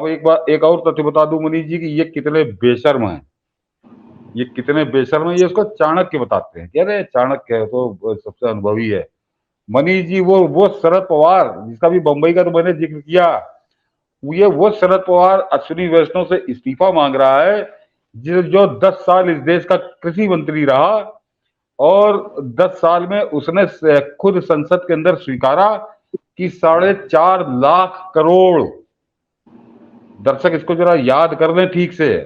एक और तथ्य बता दूं मनीष जी कि ये कितने बेशर्म हैं। ये कितने बेशर्म है, ये उसको चाणक्य बताते हैं कि अरे चाणक्य है तो सबसे अनुभवी है। मनीष जी वो शरद पवार जिसका भी बंबई का तो मैंने जिक्र किया, वो शरद पवार अश्विनी वैष्णव से इस्तीफा मांग रहा है, जो 10 साल इस देश का कृषि मंत्री रहा, और 10 साल में उसने खुद संसद के अंदर स्वीकारा कि 4.5 लाख करोड़, दर्शक इसको जरा याद कर लें ठीक से,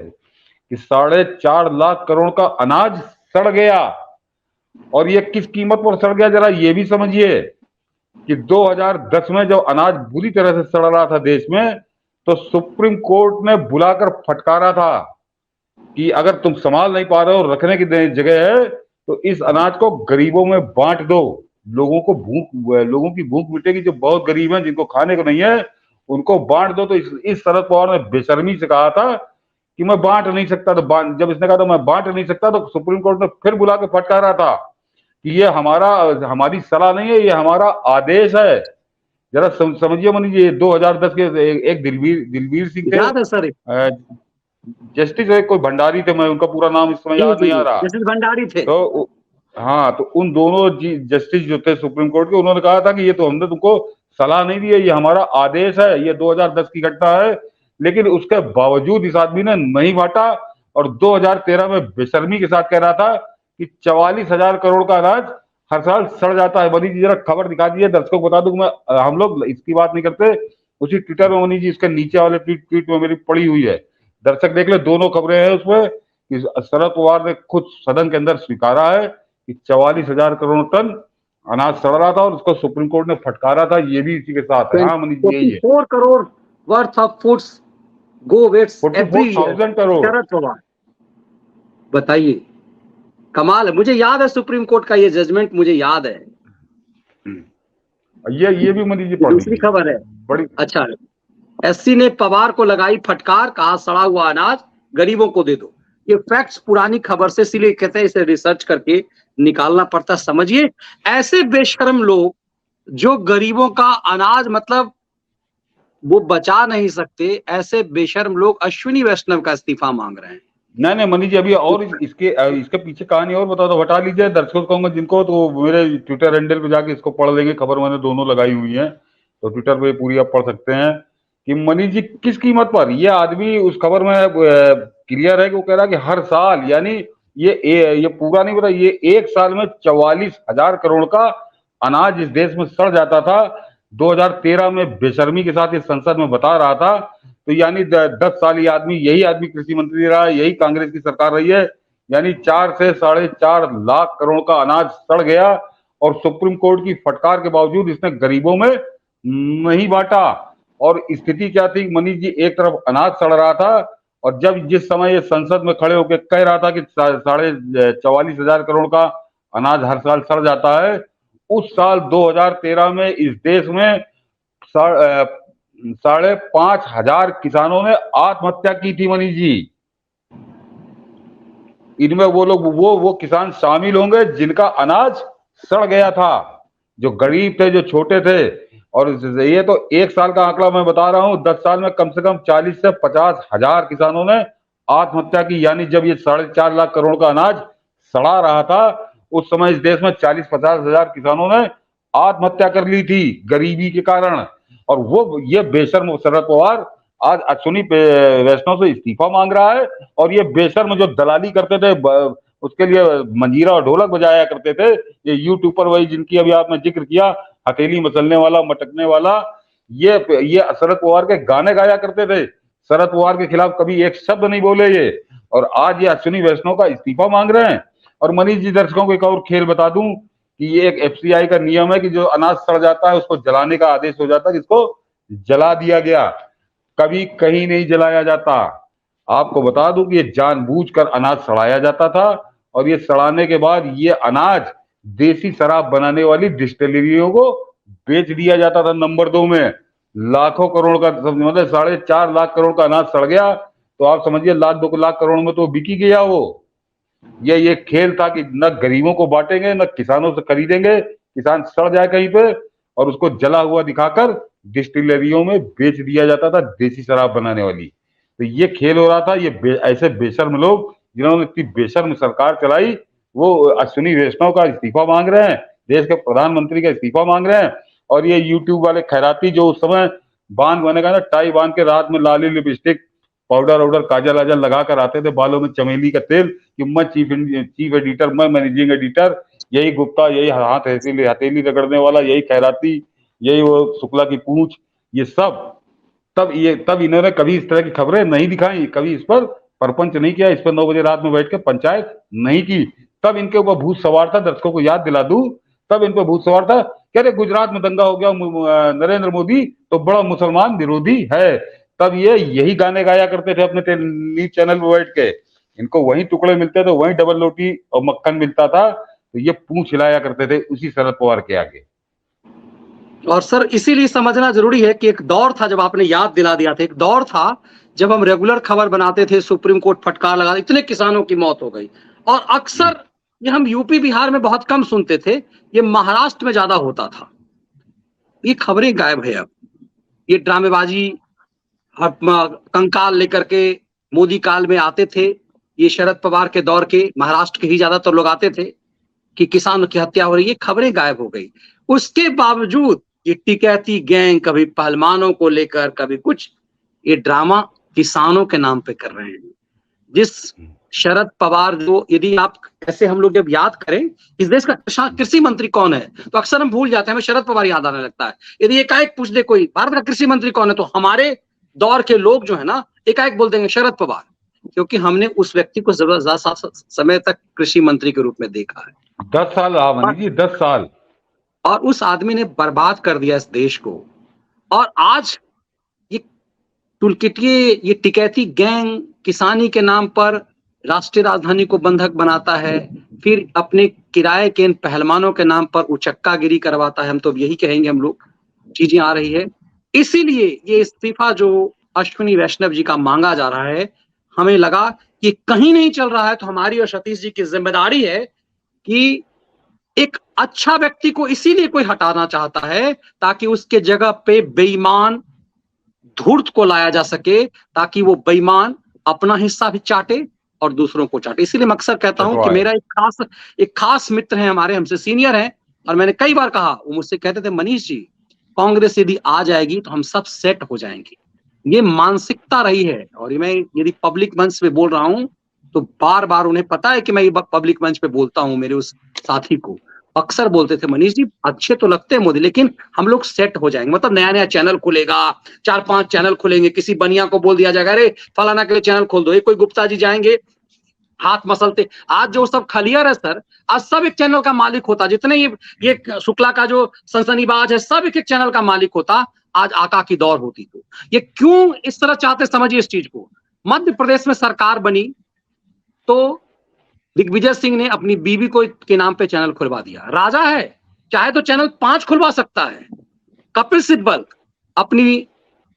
कि 4.5 लाख करोड़ का अनाज सड़ गया। और ये किस कीमत पर सड़ गया जरा ये भी समझिए कि 2010 में जब अनाज बुरी तरह से सड़ रहा था देश में, तो सुप्रीम कोर्ट ने बुलाकर फटकारा था कि अगर तुम संभाल नहीं पा रहे हो, रखने की जगह है तो इस अनाज को गरीबों में बांट दो। लोगों की भूख मिटेगी, जो बहुत गरीब हैं जिनको खाने को नहीं है उनको बांट दो। तो इस शरद पवार ने बेशर्मी से कहा था कि मैं बांट नहीं सकता, तो जब इसने कहा था मैं बांट नहीं सकता, तो सुप्रीम कोर्ट ने फिर बुला के फटकारा था कि ये हमारी सलाह नहीं है, ये हमारा आदेश है। जरा समझिए मनीष जी, 2010 के एक दिलवीर सिंह थे, याद है सर? जस्टिस है कोई भंडारी थे, मैं उनका पूरा नाम इस समय याद नहीं आ रहा। जस्टिस भंडारी थे। तो हाँ, तो उन दोनों जस्टिस जो थे सुप्रीम कोर्ट के, उन्होंने कहा था कि ये तो हमने तुमको सलाह नहीं दी है, ये हमारा आदेश है, ये 2010 की घटना है। लेकिन उसके बावजूद इस आदमी ने नहीं बांटा, और 2013 में बेशर्मी के साथ कह रहा था कि 44,000 करोड़ का अनाज हर साल सड़ जाता है। मनीष जी जरा खबर दिखा दीजिए, दर्शकों को बता दूं मैं, हम लोग इसकी बात नहीं करते, उसी ट्विटर में मनीष जी इसके नीचे वाले ट्वीट में मेरी पड़ी हुई है, दर्शक देख ले, दोनों खबरें हैं उसमें कि शरद पवार ने खुद सदन के अंदर स्वीकारा है कि 44,000 करोड़ टन अनाज सड़ रहा था और उसको सुप्रीम कोर्ट ने फटकारा था। ये भी इसी के साथ है। हाँ मनीष जी, यही है। 44 crore worth of foods go waste every year. 44,000 crore. Sharad Pawar, बताइए, कमाल है। मुझे याद है सुप्रीम कोर्ट का ये जजमेंट, मुझे याद है। ये भी मनीष जी पढ़ दूसरी खबर है बड़ी। अच्छा, एससी ने पवार को लगाई फटकार, कहा सड़ा हुआ अनाज गरीबों को दे दो। ये फैक्ट्स पुरानी खबर से, इसलिए कहते हैं इसे रिसर्च करके निकालना पड़ता। समझिए, ऐसे बेशर्म लोग जो गरीबों का अनाज मतलब वो बचा नहीं सकते, ऐसे बेशर्म लोग अश्विनी वैष्णव का इस्तीफा मांग रहे हैं। नहीं मनीष जी, अभी और इसके पीछे कहानी और बताओ तो हटा लीजिए, दर्शकों को कहूंगा जिनको, तो मेरे ट्विटर हैंडल पे जाके इसको पढ़ लेंगे। खबर मैंने दोनों लगाई हुई है, तो ट्विटर पे पूरी आप पढ़ सकते हैं कि मनीष जी किस कीमत पर ये आदमी, उस खबर में क्लियर है कि वो कह रहा है कि हर साल, यानी ये पूरा नहीं पता, ये एक साल में 44,000 करोड़ का अनाज इस देश में सड़ जाता था। 2013 में बेशर्मी के साथ इस संसद में बता रहा था। तो यानी 10 साल यही आदमी कृषि मंत्री रहा है, यही कांग्रेस की सरकार रही है, यानी 4 से 4.5 लाख करोड़ का अनाज सड़ गया, और सुप्रीम कोर्ट की फटकार के बावजूद इसने गरीबों में नहीं बांटा। और स्थिति क्या थी मनीष जी, एक तरफ अनाज सड़ रहा था, और जिस समय ये संसद में खड़े होकर कह रहा था कि 44,000 करोड़ का अनाज हर साल सड़ जाता है, उस साल 2013 में इस देश में 5,500 किसानों ने आत्महत्या की थी मनीष जी। इनमें वो किसान शामिल होंगे जिनका अनाज सड़ गया था, जो गरीब थे, जो छोटे थे। और ये तो एक साल का आंकड़ा मैं बता रहा हूं, 10 साल में कम से कम 40 से 50 हजार किसानों ने आत्महत्या की। यानी जब ये 4.5 लाख करोड़ का अनाज सड़ा रहा था, उस समय इस देश में 40-50 हजार किसानों ने आत्महत्या कर ली थी गरीबी के कारण। और ये बेशर्म शरद पवार आज अश्विनी वैष्णव से इस्तीफा मांग रहा है। और ये बेशर्म जो दलाली करते थे, उसके लिए मंजीरा और ढोलक बजाया करते थे, ये यूट्यूब पर, वही जिनकी अभी आपने जिक्र किया, हथेली मसलने वाला, मटकने वाला, ये शरद पवार के गाने गाया करते थे। शरद पवार के खिलाफ कभी एक शब्द नहीं बोले ये, और आज ये अश्विनी वैष्णव का इस्तीफा मांग रहे हैं। और मनीष जी, दर्शकों को एक और खेल बता दूं कि ये एक एफसीआई का नियम है कि जो अनाज सड़ जाता है उसको जलाने का आदेश हो जाता है, जिसको जला दिया गया, कभी कहीं नहीं जलाया जाता। आपको बता दूं कि ये जानबूझकर अनाज सड़ाया जाता था, और ये सड़ाने के बाद ये अनाज देसी शराब बनाने वाली डिस्टिलरियों को बेच दिया जाता था नंबर 2 में। लाखों करोड़ का, मतलब 4.5 लाख करोड़ का अनाज सड़ गया, तो आप समझिए 1-2 लाख करोड़ में तो बिकी गया वो। ये खेल था कि न गरीबों को बांटेंगे, न किसानों से खरीदेंगे, किसान सड़ जाए कहीं पे और उसको जला हुआ दिखाकर डिस्टिलरियों में बेच दिया जाता था देसी शराब बनाने वाली। तो ये खेल हो रहा था, ये ऐसे बेशर्म लोग जिन्होंने इतनी बेशर्म सरकार चलाई, वो अश्विनी वैष्णव का इस्तीफा मांग रहे हैं, देश के प्रधानमंत्री का इस्तीफा मांग रहे हैं, और ये यूट्यूब वाले खैराती जो उस समय बांध बनेगा ना, टाई बांध के रात में लाली लिपस्टिक पाउडर वाउडर काजल आजल लगा कर आते थे, बालों में चमेली का तेल, कि मैं चीफ एडिटर, मैं मैनेजिंग एडिटर, यही गुप्ता, यही हाथ हथेली रगड़ने वाला, यही खैराती, यही वो शुक्ला की पूंछ, ये सब। तब इन्होंने कभी इस तरह की खबरें नहीं दिखाई, कभी इस पर प्रपंच नहीं किया, इस पर 9 बजे रात में बैठ के पंचायत नहीं की। तब इनके ऊपर भूत सवार था, दर्शकों को याद दिला दूं, तब इन पर भूत सवार था, कह रहे गुजरात में दंगा हो गया, नरेंद्र मोदी तो बड़ा मुसलमान विरोधी है। तब ये यही गाने गाया करते थे अपने न्यूज चैनल पर बैठ के, इनको वही टुकड़े मिलते थे, वही डबल रोटी और मक्खन मिलता था, तो ये पूंछ हिलाया करते थे उसी शरद पवार के आगे। और सर इसीलिए समझना जरूरी है कि एक दौर था, जब आपने याद दिला दिया था, एक दौर था जब हम रेगुलर खबर बनाते थे, सुप्रीम कोर्ट फटकार लगा, इतने किसानों की मौत हो गई। और अक्सर ये हम यूपी बिहार में बहुत कम सुनते थे, ये महाराष्ट्र में ज्यादा होता था। ये खबरें गायब है अब। ये ड्रामेबाजी कंकाल लेकर के मोदी काल में आते थे, ये शरद पवार के दौर के महाराष्ट्र के ही ज्यादातर लोग आते थे कि किसानों की हत्या हो रही है, खबरें गायब हो गई। उसके बावजूद ये टिकैती गैंग कभी पहलवानों को लेकर, कभी कुछ, ये ड्रामा किसानों के नाम पे कर रहे हैं। जिस शरद पवार, जो यदि आप ऐसे हम लोग जब याद करें इस देश का कृषि मंत्री कौन है, तो अक्सर हम भूल जाते हैं, हमें शरद पवार याद आने लगता है। यदि एकाएक पूछ दे कोई भारत का कृषि मंत्री कौन है, तो हमारे दौर के लोग जो है ना एकाएक बोल देंगे शरद पवार, क्योंकि हमने उस व्यक्ति को जबरदस्त समय तक कृषि मंत्री के रूप में देखा है। 10 साल रहा मनीष जी, 10 साल। और उस आदमी ने बर्बाद कर दिया इस देश को। और आज ये टुलकिटिए, ये टिकैती गैंग किसानी के नाम पर राष्ट्रीय राजधानी को बंधक बनाता है, फिर अपने किराए के इन पहलवानों के नाम पर उचक्कागिरी करवाता है। हम तो यही कहेंगे, हम लोग चीजें आ रही है। इसीलिए ये इस्तीफा जो अश्विनी वैष्णव जी का मांगा जा रहा है, हमें लगा कि कहीं नहीं चल रहा है, तो हमारी और सतीश जी की जिम्मेदारी है कि एक अच्छा व्यक्ति को इसीलिए कोई हटाना चाहता है ताकि उसके जगह पे बेईमान धूर्त को लाया जा सके, ताकि वो बेईमान अपना हिस्सा भी चाटे और दूसरों को चाटे। इसीलिए मैं अक्सर कहता हूं कि मेरा एक खास मित्र है, हमारे हमसे सीनियर हैं, और मैंने कई बार कहा, वो मुझसे कहते थे, मनीष जी कांग्रेस यदि आ जाएगी तो हम सब सेट हो जाएंगे। ये मानसिकता रही है। और मैं यदि पब्लिक मंच पे बोल रहा हूं तो बार बार उन्हें पता है कि मैं ये पब्लिक मंच पे बोलता हूं, मेरे उस साथी को अक्सर बोलते थे, मनीष जी अच्छे तो लगते हैं मोदी, लेकिन हम लोग सेट हो जाएंगे। मतलब नया नया चैनल खुलेगा, 4-5 चैनल खुलेंगे, किसी बनिया को बोल दिया जाएगा, अरे फलाना के लिए चैनल खोल दो, ये कोई गुप्ता जी जाएंगे हाथ मसलते। आज जो सब खलियर है सर, आज सब एक चैनल का मालिक होता, जितने ये शुक्ला का जो सनसनीबाज है, सब एक एक चैनल का मालिक होता। आज आका की दौर होती। तो ये क्यों इस तरह चाहते, समझिए इस चीज को। मध्य प्रदेश में सरकार बनी तो दिग्विजय सिंह ने अपनी बीवी को के नाम पे चैनल खुलवा दिया। राजा है, चाहे तो चैनल 5 खुलवा सकता है। कपिल सिब्बल अपनी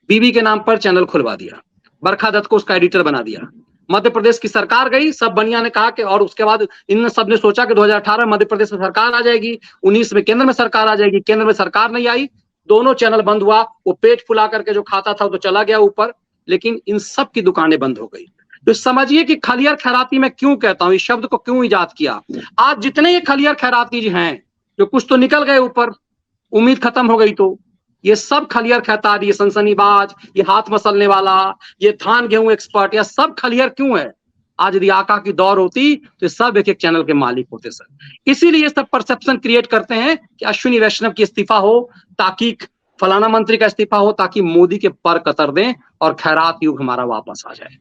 बीवी के नाम पर चैनल खुलवा दिया, बरखा दत्त को उसका एडिटर बना दिया। मध्य प्रदेश की सरकार गई, सब बनिया ने कहा कि, और उसके बाद इन सब ने सोचा कि 2018 मध्य प्रदेश में सरकार आ जाएगी, 19 में केंद्र में सरकार आ जाएगी। केंद्र में सरकार नहीं आई, दोनों चैनल बंद हुआ। वो पेट फुला करके जो खाता था वो तो चला गया ऊपर, लेकिन इन सब की दुकानें बंद हो गई। तो समझिए कि खलियर खैराती मैं क्यों कहता हूं, इस शब्द को क्यों इजाद किया। आज जितने ये खलियर खैराती जी हैं, जो कुछ तो निकल गए ऊपर, उम्मीद खत्म हो गई, तो ये सब खलियर खैराती, ये सनसनीबाज, ये हाथ मसलने वाला, ये धान गेहूं एक्सपर्ट, ये सब खलियर क्यों है। आज यदि आका की दौर होती तो सब एक एक चैनल के मालिक होते सर। इसीलिए ये सब परसेप्शन क्रिएट करते हैं कि अश्विनी वैष्णव की इस्तीफा हो, ताकि फलाना मंत्री का इस्तीफा हो, ताकि मोदी के पर कतर दें और खैरात युग हमारा वापस आ जाए।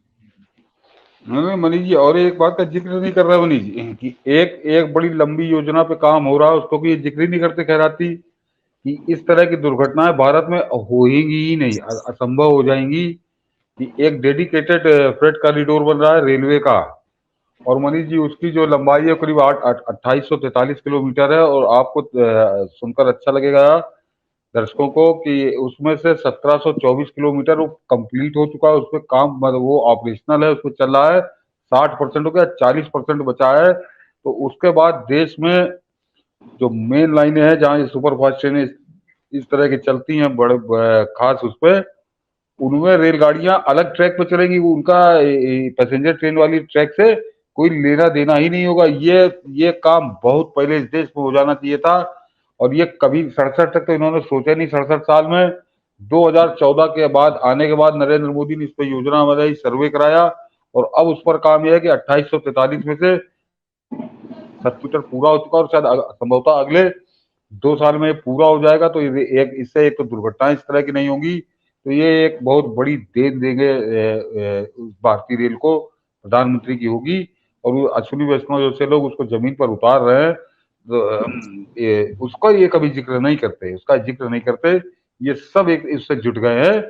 नहीं मनीष जी, और एक बात का जिक्र नहीं कर रहा मनीष जी, कि एक बड़ी लंबी योजना पे काम हो रहा है, उसको भी जिक्र ही नहीं करते खैराती, कि इस तरह की दुर्घटनाएं भारत में होएंगी ही नहीं, असंभव हो जाएंगी। कि एक डेडिकेटेड फ्रेट कॉरिडोर बन रहा है रेलवे का, और मनीष जी उसकी जो लंबाई है करीब 2843 किलोमीटर है। और आपको सुनकर अच्छा लगेगा दर्शकों को कि उसमें से 1724 किलोमीटर वो कंप्लीट हो चुका है, उस पर काम मतलब वो ऑपरेशनल है, उस पर चल रहा है। 60% हो गया, 40% बचा है। तो उसके बाद देश में जो मेन लाइनें हैं जहाँ ये सुपर फास्ट ट्रेनें इस तरह की चलती हैं बड़े खास उस पे, उनमें रेलगाड़ियां अलग ट्रैक पे चलेंगी, उनका पैसेंजर ट्रेन वाली ट्रैक से कोई लेना देना ही नहीं होगा। ये काम बहुत पहले इस देश में हो जाना चाहिए था, और ये कभी 67 तक तो इन्होंने सोचा नहीं। 67 साल में 2014 के बाद आने के बाद नरेंद्र मोदी ने इस पर योजना बनाई, सर्वे कराया, और अब उस पर काम यह है कि 2843 में से 70 पूरा हो चुका, और शायद संभवतः अगले 2 साल में पूरा हो जाएगा। तो इससे एक तो दुर्घटनाएं इस तरह की नहीं होंगी, तो ये एक बहुत बड़ी देन देंगे भारतीय रेल को, प्रधानमंत्री की होगी। और वो अश्विनी वैष्णव जैसे लोग उसको जमीन पर उतार रहे हैं, तो उसका ये कभी जिक्र नहीं करते, उसका जिक्र नहीं करते। ये सब एक इससे जुट गए हैं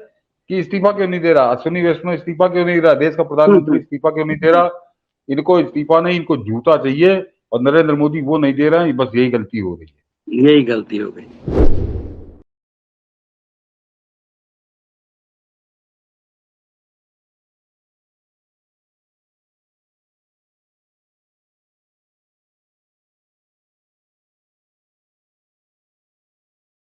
कि इस्तीफा क्यों नहीं दे रहा अश्विनी वैष्णव, इस्तीफा क्यों नहीं दे रहा देश का प्रधानमंत्री, इस्तीफा क्यों नहीं दे रहा। इनको इस्तीफा नहीं, इनको जूता चाहिए, और नरेंद्र मोदी वो नहीं दे रहा है। बस यही गलती हो रही है, यही गलती हो गई।